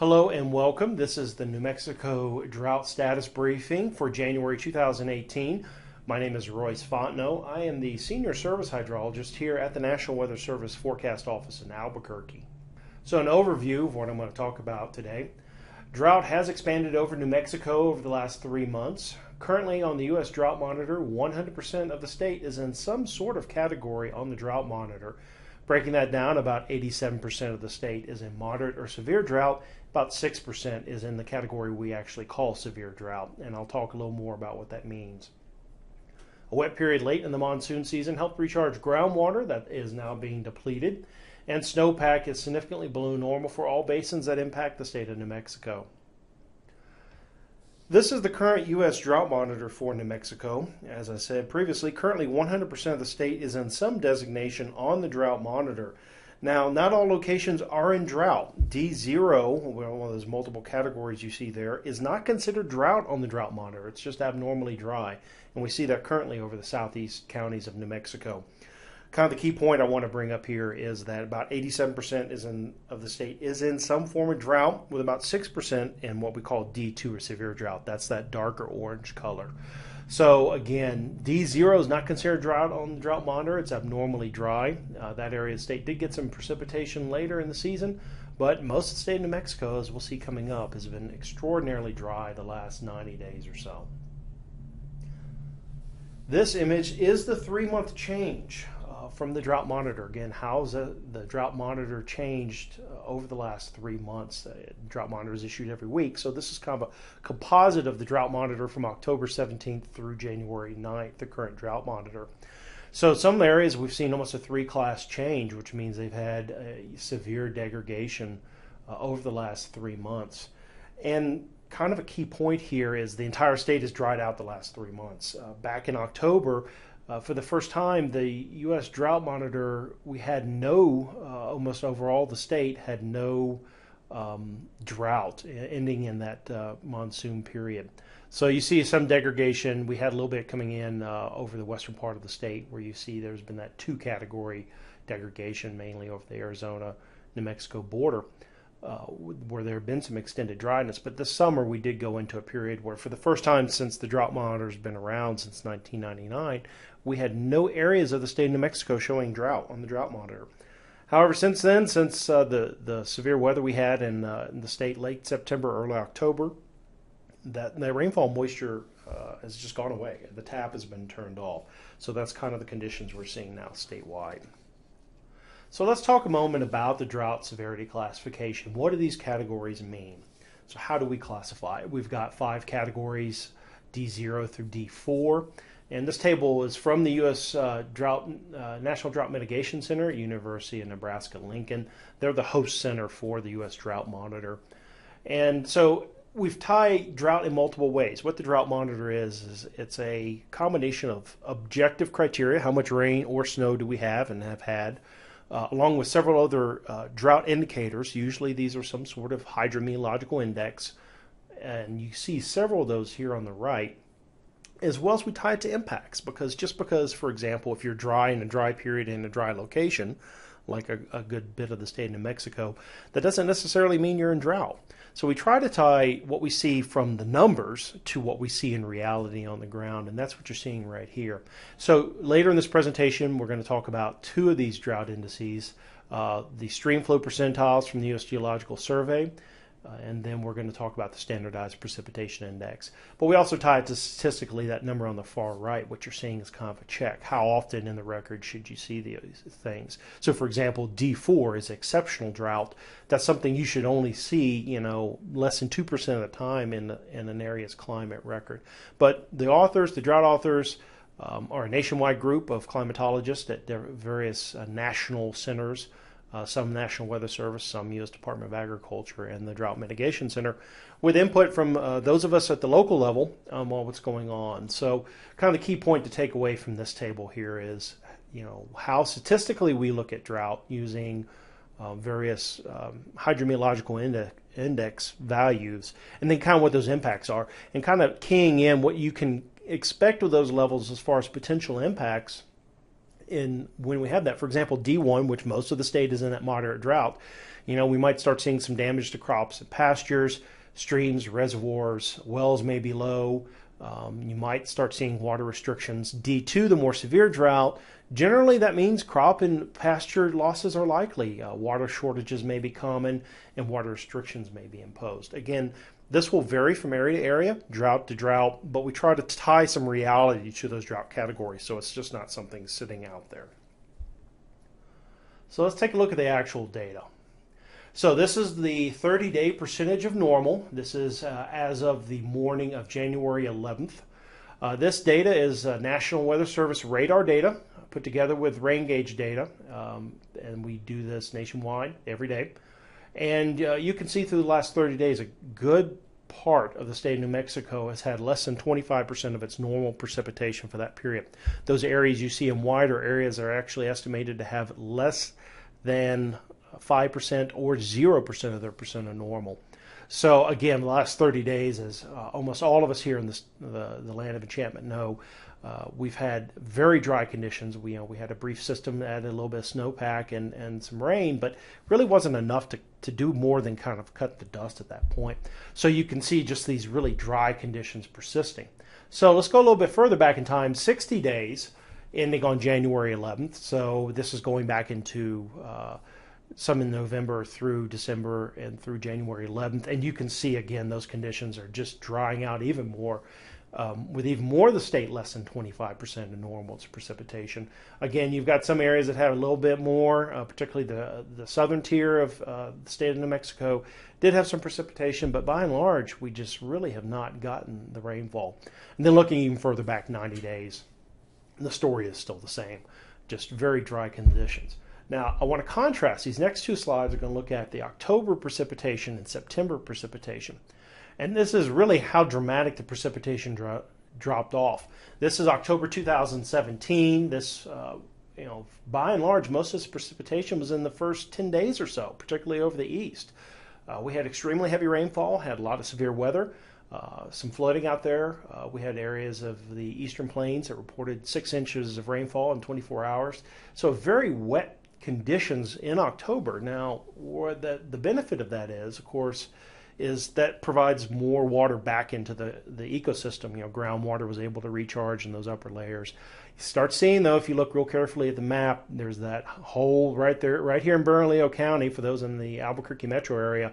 Hello and welcome. This is the New Mexico Drought Status Briefing for January 2018. My name is Royce Fontenot. I am the Senior Service Hydrologist here at the National Weather Service Forecast Office in Albuquerque. So an overview of what I'm going to talk about today. Drought has expanded over New Mexico over the last 3 months. Currently on the U.S. Drought Monitor, 100% of the state is in some sort of category on the Drought Monitor. Breaking that down, about 87% of the state is in moderate or severe drought. About 6% is in the category we actually call severe drought, and I'll talk a little more about what that means. A wet period late in the monsoon season helped recharge groundwater that is now being depleted, and snowpack is significantly below normal for all basins that impact the state of New Mexico. This is the current U.S. Drought Monitor for New Mexico. As I said previously, currently 100% of the state is in some designation on the Drought Monitor. Now, not all locations are in drought. D0, one of those multiple categories you see there, is not considered drought on the Drought Monitor. It's just abnormally dry, and we see that currently over the southeast counties of New Mexico. Kind of the key point I want to bring up here is that about 87% of the state is in some form of drought, with about 6% in what we call D2 or severe drought. That's that darker orange color. So again, D0 is not considered drought on the Drought Monitor. It's abnormally dry. That area of the state did get some precipitation later in the season, but most of the state of New Mexico, as we'll see coming up, has been extraordinarily dry the last 90 days or so. This image is the 3-month change from the Drought Monitor. Again, how's the Drought Monitor changed over the last 3 months? The Drought Monitor is issued every week, so this is kind of a composite of the Drought Monitor from October 17th through January 9th, the current Drought Monitor. So some areas we've seen almost a 3-class change, which means they've had a severe degradation over the last 3 months. And kind of a key point here is the entire state has dried out the last 3 months. Back in October, for the first time, the U.S. Drought Monitor, we had almost overall the state had no drought ending in that monsoon period. So you see some degradation. We had a little bit coming in over the western part of the state where you see there's been that 2-category degradation, mainly over the Arizona-New Mexico border. Where there have been some extended dryness. But this summer we did go into a period where for the first time since the Drought Monitor has been around since 1999, we had no areas of the state of New Mexico showing drought on the Drought Monitor. However, since then, since the severe weather we had in the state late September, early October, that rainfall moisture has just gone away. The tap has been turned off. So that's kind of the conditions we're seeing now statewide. So let's talk a moment about the drought severity classification. What do these categories mean? So how do we classify it? We've got 5 categories, D0 through D4. And this table is from the U.S. National Drought Mitigation Center at University of Nebraska-Lincoln. They're the host center for the U.S. Drought Monitor. And so we've tied drought in multiple ways. What the Drought Monitor is it's a combination of objective criteria, how much rain or snow do we have and have had, along with several other drought indicators. Usually these are some sort of hydrometeorological index, and you see several of those here on the right, as well as we tie it to impacts, because just because, for example, if you're dry in a dry period in a dry location, like a good bit of the state of New Mexico, that doesn't necessarily mean you're in drought. So we try to tie what we see from the numbers to what we see in reality on the ground, and that's what you're seeing right here. So later in this presentation, we're going to talk about 2 of these drought indices, the Streamflow percentiles from the U.S. Geological Survey, and then we're going to talk about the Standardized Precipitation Index. But we also tie it to statistically that number on the far right. What you're seeing is kind of a check. How often in the record should you see these things? So, for example, D4 is exceptional drought. That's something you should only see, less than 2% of the time in an area's climate record. But the drought authors, are a nationwide group of climatologists at various national centers. Some National Weather Service, some U.S. Department of Agriculture, and the Drought Mitigation Center, with input from those of us at the local level on what's going on. So kind of the key point to take away from this table here is, how statistically we look at drought using various hydrometeorological index values, and then kind of what those impacts are, and kind of keying in what you can expect with those levels as far as potential impacts when we have that. For example, D1, which most of the state is in that moderate drought, we might start seeing some damage to crops and pastures, streams, reservoirs, wells may be low. You might start seeing water restrictions. D2, the more severe drought, generally that means crop and pasture losses are likely. Water shortages may be common and water restrictions may be imposed. Again, this will vary from area to area, drought to drought, but we try to tie some reality to those drought categories so it's just not something sitting out there. So let's take a look at the actual data. So this is the 30-day percentage of normal. This is as of the morning of January 11th. This data is National Weather Service radar data put together with rain gauge data, and we do this nationwide every day. And you can see through the last 30 days, a good part of the state of New Mexico has had less than 25% of its normal precipitation for that period. Those areas you see in white are areas that are actually estimated to have less than 5% or 0% of their percent of normal. So again, the last 30 days, as almost all of us here in the land of enchantment know, we've had very dry conditions. We had a brief system that added a little bit of snowpack and some rain, but really wasn't enough to do more than kind of cut the dust at that point. So you can see just these really dry conditions persisting. So let's go a little bit further back in time, 60 days ending on January 11th. So this is going back into some in November through December and through January 11th. And you can see, again, those conditions are just drying out even more, with even more of the state less than 25% of normal precipitation. Again, you've got some areas that have a little bit more, particularly the southern tier of the state of New Mexico did have some precipitation, but by and large, we just really have not gotten the rainfall. And then looking even further back 90 days, the story is still the same, just very dry conditions. Now, I want to contrast. These next two slides are going to look at the October precipitation and September precipitation. And this is really how dramatic the precipitation dropped off. This is October 2017. This, by and large, most of this precipitation was in the first 10 days or so, particularly over the east. We had extremely heavy rainfall, had a lot of severe weather, some flooding out there. We had areas of the eastern plains that reported 6 inches of rainfall in 24 hours. So very wet conditions in October. Now, the benefit of that is, of course, is that provides more water back into the ecosystem. Groundwater was able to recharge in those upper layers. You start seeing, though, if you look real carefully at the map, there's that hole right there, right here in Bernalillo County, for those in the Albuquerque metro area,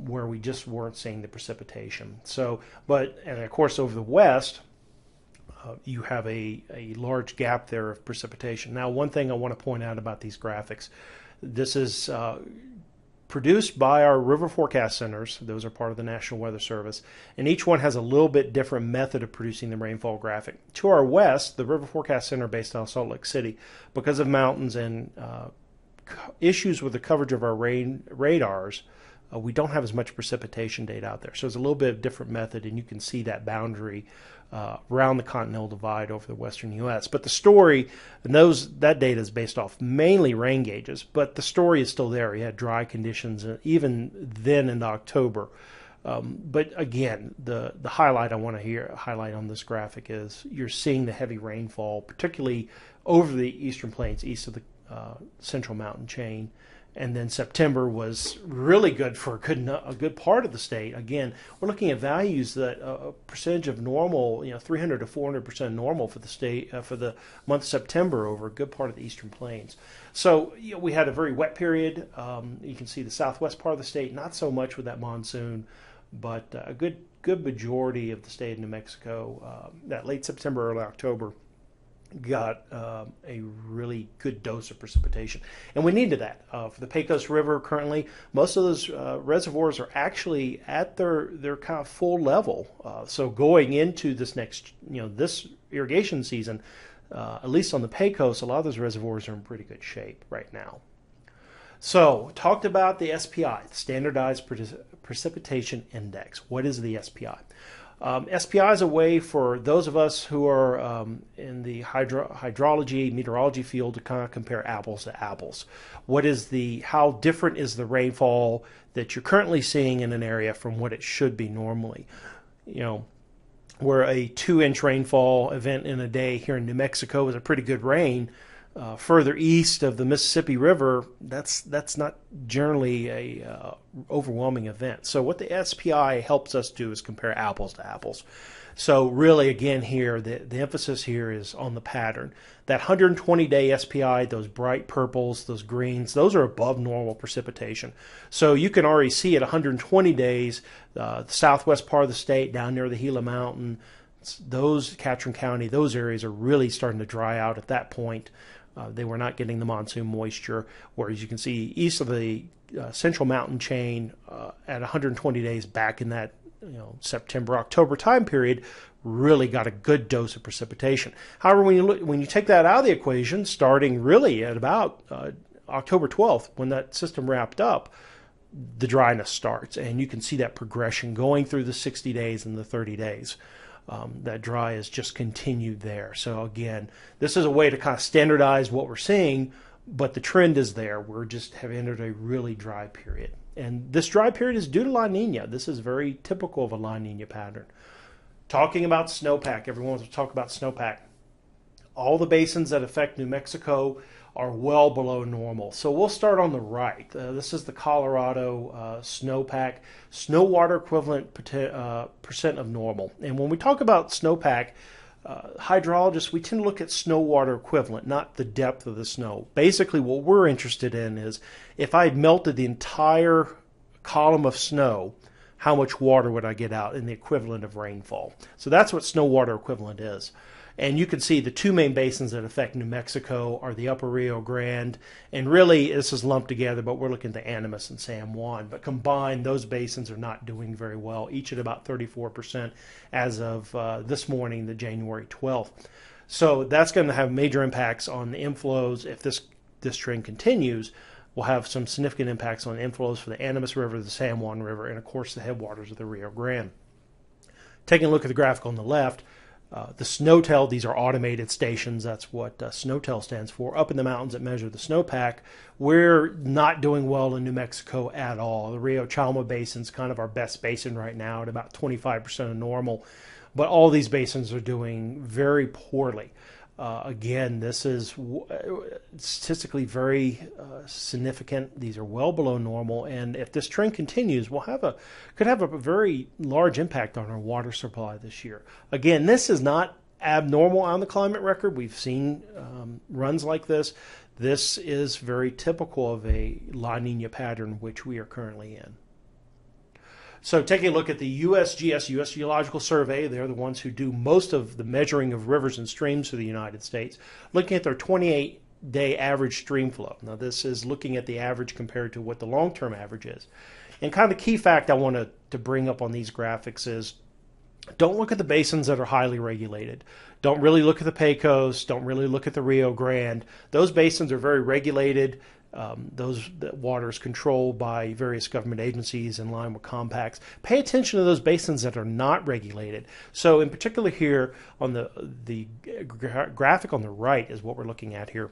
where we just weren't seeing the precipitation. And of course, over the west, you have a large gap there of precipitation. Now, one thing I want to point out about these graphics, this is produced by our river forecast centers. Those are part of the National Weather Service, and each one has a little bit different method of producing the rainfall graphic. To our west, the River Forecast Center based out of Salt Lake City, because of mountains and issues with the coverage of our radars, we don't have as much precipitation data out there. So it's a little bit of different method, and you can see that boundary around the Continental Divide over the western U.S. But the story, that data is based off mainly rain gauges, but the story is still there. You had dry conditions even then in October. But again, the highlight I want to highlight on this graphic is you're seeing the heavy rainfall, particularly over the eastern plains, east of the Central Mountain Chain. And then September was really good for a good part of the state. Again, we're looking at values that a percentage of normal, 300 to 400% normal for the state for the month of September over a good part of the eastern plains. So we had a very wet period. You can see the southwest part of the state, not so much with that monsoon, but a good majority of the state of New Mexico, that late September, early October, got a really good dose of precipitation, and we needed that for the Pecos River. Currently, most of those reservoirs are actually at their kind of full level. So going into this next, this irrigation season, at least on the Pecos, a lot of those reservoirs are in pretty good shape right now. So talked about the SPI, the Standardized Precipitation Index. What is the SPI? SPI is a way for those of us who are in the hydrology, meteorology field to kind of compare apples to apples. How different is the rainfall that you're currently seeing in an area from what it should be normally? Where a 2-inch rainfall event in a day here in New Mexico is a pretty good rain, further east of the Mississippi River, that's not generally a overwhelming event. So what the SPI helps us do is compare apples to apples. So really, again, here, the emphasis here is on the pattern. That 120-day SPI, those bright purples, those greens, those are above normal precipitation. So you can already see at 120 days, the southwest part of the state, down near the Gila Mountain, those Catron County, those areas are really starting to dry out at that point. They were not getting the monsoon moisture, whereas you can see east of the Central Mountain chain at 120 days back in that September, October time period, really got a good dose of precipitation. However, when you take that out of the equation, starting really at about October 12th, when that system wrapped up, the dryness starts, and you can see that progression going through the 60 days and the 30 days. That dry has just continued there. So again, this is a way to kind of standardize what we're seeing, but the trend is there. We're just have entered a really dry period. And this dry period is due to La Nina. This is very typical of a La Nina pattern. Talking about snowpack, everyone wants to talk about snowpack. All the basins that affect New Mexico are well below normal. So we'll start on the right. This is the Colorado snowpack, snow water equivalent percent of normal. And when we talk about snowpack, hydrologists, we tend to look at snow water equivalent, not the depth of the snow. Basically, what we're interested in is if I melted the entire column of snow, how much water would I get out in the equivalent of rainfall? So that's what snow water equivalent is. And you can see the two main basins that affect New Mexico are the Upper Rio Grande, and really this is lumped together, but we're looking at the Animas and San Juan. But combined, those basins are not doing very well, each at about 34% as of this morning, the January 12th. So that's going to have major impacts on the inflows. If this trend continues, we'll have some significant impacts on inflows for the Animas River, the San Juan River, and of course the headwaters of the Rio Grande. Taking a look at the graphic on the left, the SNOTEL, these are automated stations. That's what SNOTEL stands for. Up in the mountains that measure the snowpack. We're not doing well in New Mexico at all. The Rio Chalma Basin is kind of our best basin right now at about 25% of normal. But all these basins are doing very poorly. Again, this is statistically very significant. These are well below normal, and if this trend continues, could have a very large impact on our water supply this year. Again, this is not abnormal on the climate record. We've seen runs like this. This is very typical of a La Nina pattern, which we are currently in. So taking a look at the USGS, U.S. Geological Survey, they're the ones who do most of the measuring of rivers and streams for the United States, looking at their 28-day average stream flow. Now this is looking at the average compared to what the long-term average is. And kind of the key fact I want to bring up on these graphics is don't look at the basins that are highly regulated. Don't really look at the Pecos. Don't really look at the Rio Grande. Those basins are very regulated. That water is controlled by various government agencies in line with compacts. Pay attention to those basins that are not regulated. So in particular here on the graphic on the right is what we're looking at here.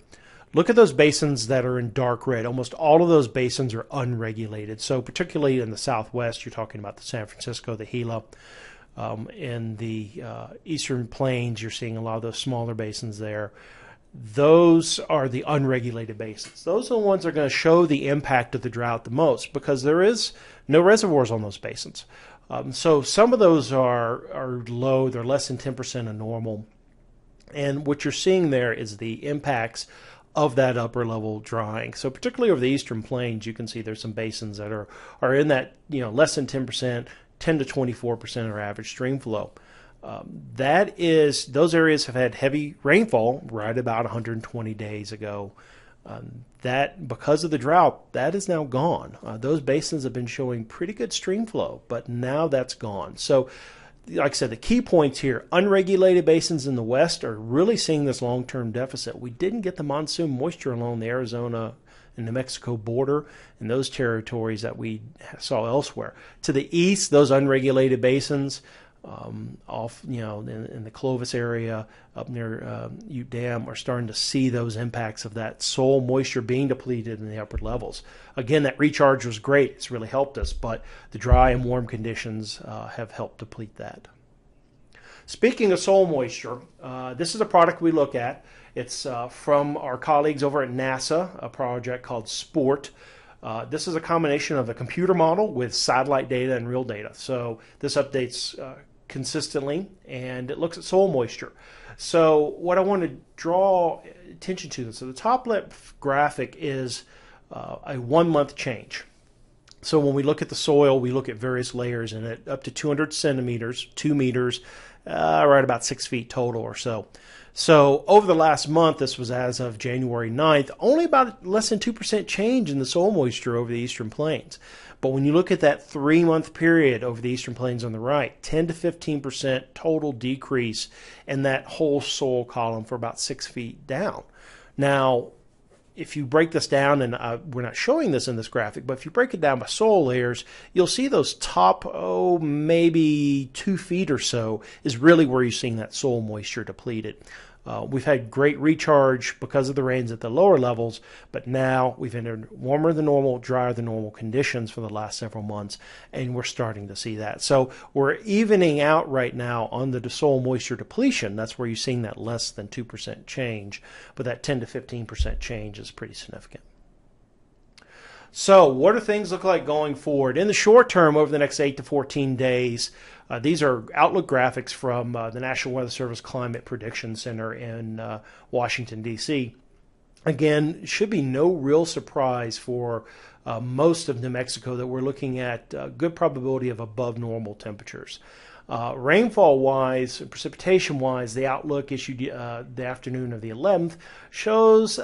Look at those basins that are in dark red. Almost all of those basins are unregulated. So particularly in the southwest, you're talking about the San Francisco, the Gila. In the eastern plains, you're seeing a lot of those smaller basins there. Those are the unregulated basins. Those are the ones that are going to show the impact of the drought the most because there is no reservoirs on those basins. So some of those are low. They're less than 10% of normal. And what you're seeing there is the impacts of that upper level drying. So particularly over the eastern plains, you can see there's some basins that are in that less than 10%, 10 to 24% of our average stream flow. Those areas have had heavy rainfall right about 120 days ago. That because of the drought, that is now gone. Those basins have been showing pretty good stream flow, but now that's gone. So like I said, the key points here, unregulated basins in the west are really seeing this long-term deficit. We didn't get the monsoon moisture along the Arizona and New Mexico border and those territories that we saw elsewhere. To the east, those unregulated basins, off in the Clovis area up near Ute Dam are starting to see those impacts of that soil moisture being depleted in the upper levels. Again, that recharge was great. It's really helped us, but the dry and warm conditions have helped deplete that. Speaking of soil moisture, this is a product we look at, It's from our colleagues over at NASA, a project called SPORT. This is a combination of a computer model with satellite data and real data. So this updates consistently, and it looks at soil moisture. So what I want to draw attention to, so the top left graphic is a 1 month change. So when we look at the soil, we look at various layers in it, up to 200 centimeters, 2 meters, right about 6 feet total or so. So over the last month, this was as of January 9th, only about less than 2% change in the soil moisture over the eastern plains. But when you look at that 3 month period over the eastern plains on the right, 10 to 15% total decrease in that whole soil column for about 6 feet down. Now, if you break this down, and we're not showing this in this graphic, but if you break it down by soil layers, you'll see those top, maybe 2 feet or so is really where you're seeing that soil moisture depleted. We've had great recharge because of the rains at the lower levels, but now we've entered warmer than normal, drier than normal conditions for the last several months, and we're starting to see that. So we're evening out right now on the soil moisture depletion. That's where you're seeing that less than 2% change, but that 10 to 15% change is pretty significant. So what do things look like going forward? In the short term, over the next 8 to 14 days, these are Outlook graphics from the National Weather Service Climate Prediction Center in Washington, D.C. Again, should be no real surprise for most of New Mexico that we're looking at good probability of above normal temperatures. Rainfall-wise, precipitation-wise, the outlook issued the afternoon of the 11th shows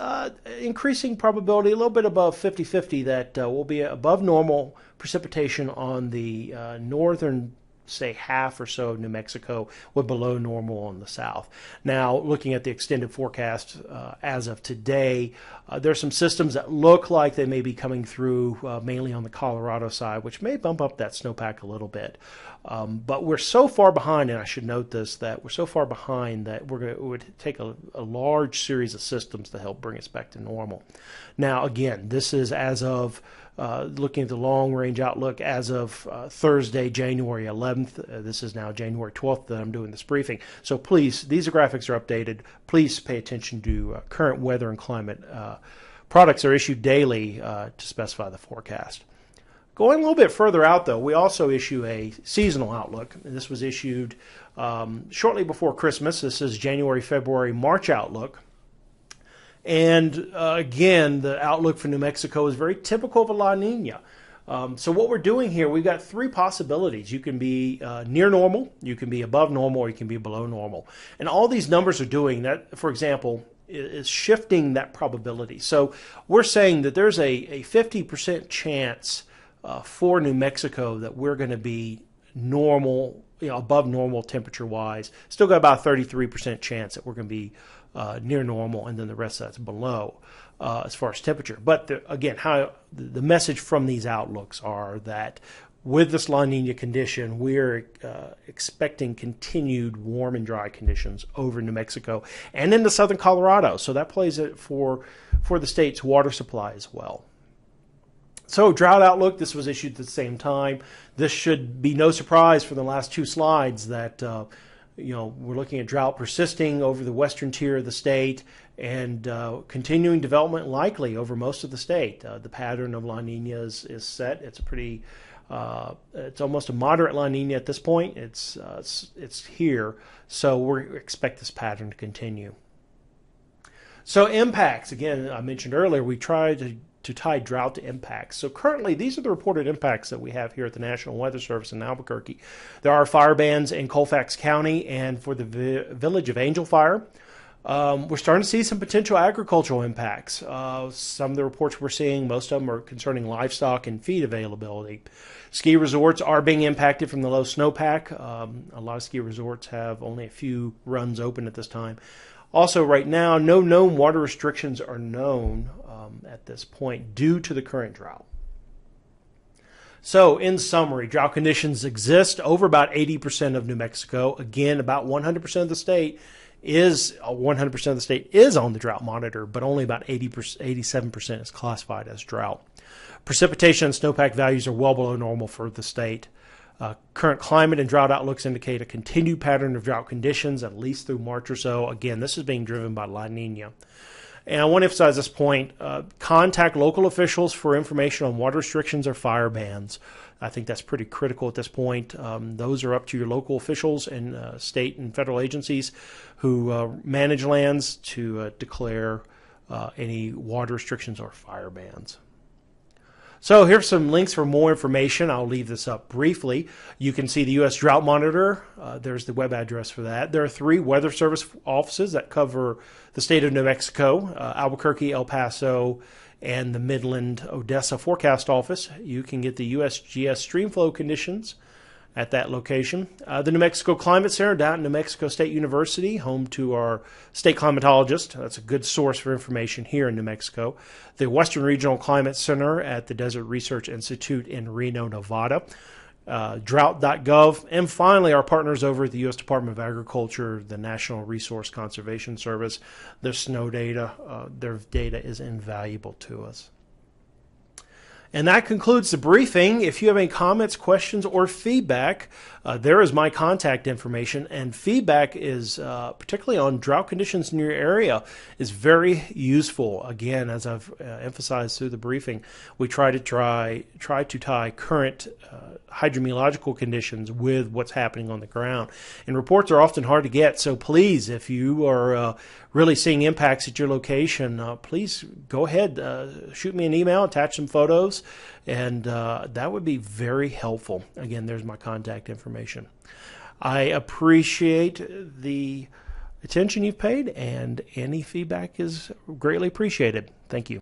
increasing probability, a little bit above 50-50, that will be above normal precipitation on the northern, say, half or so of New Mexico, with below normal on the south. Now, looking at the extended forecast as of today, there's some systems that look like they may be coming through mainly on the Colorado side, which may bump up that snowpack a little bit. But we're so far behind, and I should note this, that we're so far behind that it would take a large series of systems to help bring us back to normal. Now, again, this is as of looking at the long-range outlook as of Thursday, January 11th. This is now January 12th that I'm doing this briefing. So please, these graphics are updated. Please pay attention to current weather and climate products are issued daily to specify the forecast. Going a little bit further out, though, we also issue a seasonal outlook. This was issued shortly before Christmas. This is January, February, March outlook. And again, the outlook for New Mexico is very typical of a La Nina. So what we're doing here, we've got 3 possibilities. You can be near normal, you can be above normal, or you can be below normal. And all these numbers are doing that, for example, is shifting that probability. So we're saying that there's a 50% chance for New Mexico that we're going to be normal, above normal temperature-wise. Still got about a 33% chance that we're going to be near normal, and then the rest of that's below as far as temperature. But again, how the message from these outlooks are that with this La Nina condition, we're expecting continued warm and dry conditions over New Mexico and into southern Colorado. So that plays it for the state's water supply as well. So Drought Outlook, this was issued at the same time. This should be no surprise for the last 2 slides that we're looking at drought persisting over the western tier of the state and continuing development likely over most of the state. The pattern of La Nina is set. It's a pretty, it's almost a moderate La Nina at this point. It's here, so we expect this pattern to continue. So impacts, again, I mentioned earlier, we tried to tie drought to impacts. So currently, these are the reported impacts that we have here at the National Weather Service in Albuquerque. There are fire bans in Colfax County and for the village of Angel Fire. We're starting to see some potential agricultural impacts. Some of the reports we're seeing, most of them are concerning livestock and feed availability. Ski resorts are being impacted from the low snowpack. A lot of ski resorts have only a few runs open at this time. Also, right now, no known water restrictions are known at this point due to the current drought. So, in summary, drought conditions exist over about 80% of New Mexico. Again, about 100% of the state is on the drought monitor, but only about 87% is classified as drought. Precipitation and snowpack values are well below normal for the state. Current climate and drought outlooks indicate a continued pattern of drought conditions, at least through March or so. Again, this is being driven by La Nina. And I want to emphasize this point. Contact local officials for information on water restrictions or fire bans. I think that's pretty critical at this point. Those are up to your local officials and state and federal agencies who manage lands to declare any water restrictions or fire bans. So here's some links for more information. I'll leave this up briefly. You can see the U.S. Drought Monitor. There's the web address for that. There are 3 Weather Service offices that cover the state of New Mexico, Albuquerque, El Paso, and the Midland, Odessa Forecast Office. You can get the USGS Streamflow conditions at that location. The New Mexico Climate Center down at New Mexico State University, home to our state climatologist. That's a good source for information here in New Mexico. The Western Regional Climate Center at the Desert Research Institute in Reno, Nevada. Drought.gov. And finally, our partners over at the U.S. Department of Agriculture, the National Resource Conservation Service, their snow data. Their data is invaluable to us. And that concludes the briefing. If you have any comments, questions, or feedback, there is my contact information. And feedback is, particularly on drought conditions in your area, is very useful. Again, as I've emphasized through the briefing, we try to tie current hydrometeorological conditions with what's happening on the ground. And reports are often hard to get, so please, if you are really seeing impacts at your location, please go ahead, shoot me an email, attach some photos, and that would be very helpful. Again, there's my contact information. I appreciate the attention you've paid, and any feedback is greatly appreciated. Thank you.